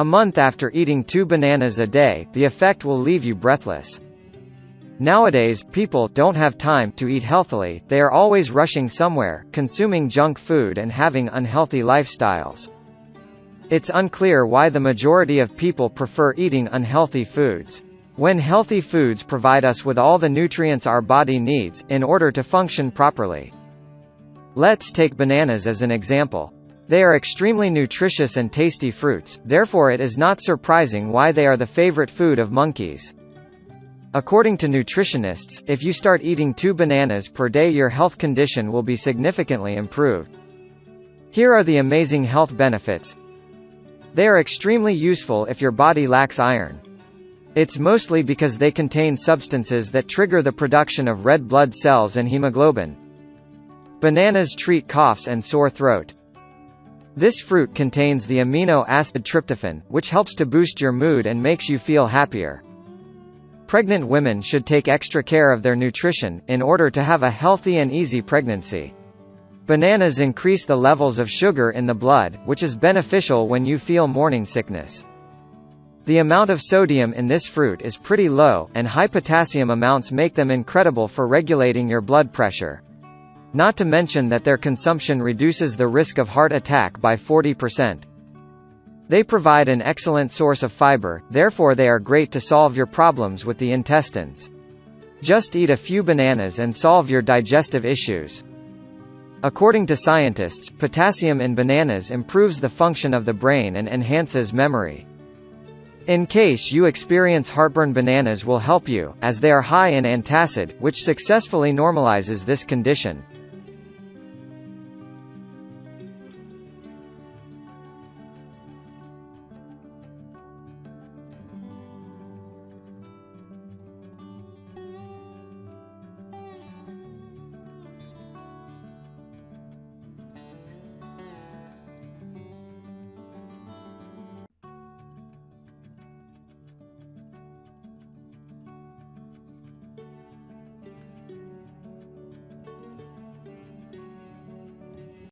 A month after eating 2 bananas a day, the effect will leave you breathless. Nowadays, people don't have time to eat healthily, they are always rushing somewhere, consuming junk food and having unhealthy lifestyles. It's unclear why the majority of people prefer eating unhealthy foods. When healthy foods provide us with all the nutrients our body needs, in order to function properly. Let's take bananas as an example. They are extremely nutritious and tasty fruits, therefore it is not surprising why they are the favorite food of monkeys. According to nutritionists, if you start eating 2 bananas per day, your health condition will be significantly improved. Here are the amazing health benefits. They are extremely useful if your body lacks iron. It's mostly because they contain substances that trigger the production of red blood cells and hemoglobin. Bananas treat coughs and sore throat. This fruit contains the amino acid tryptophan, which helps to boost your mood and makes you feel happier. Pregnant women should take extra care of their nutrition, in order to have a healthy and easy pregnancy. Bananas increase the levels of sugar in the blood, which is beneficial when you feel morning sickness. The amount of sodium in this fruit is pretty low, and high potassium amounts make them incredible for regulating your blood pressure. Not to mention that their consumption reduces the risk of heart attack by 40%. They provide an excellent source of fiber, therefore they are great to solve your problems with the intestines. Just eat a few bananas and solve your digestive issues. According to scientists, potassium in bananas improves the function of the brain and enhances memory. In case you experience heartburn, bananas will help you, as they are high in antacid, which successfully normalizes this condition.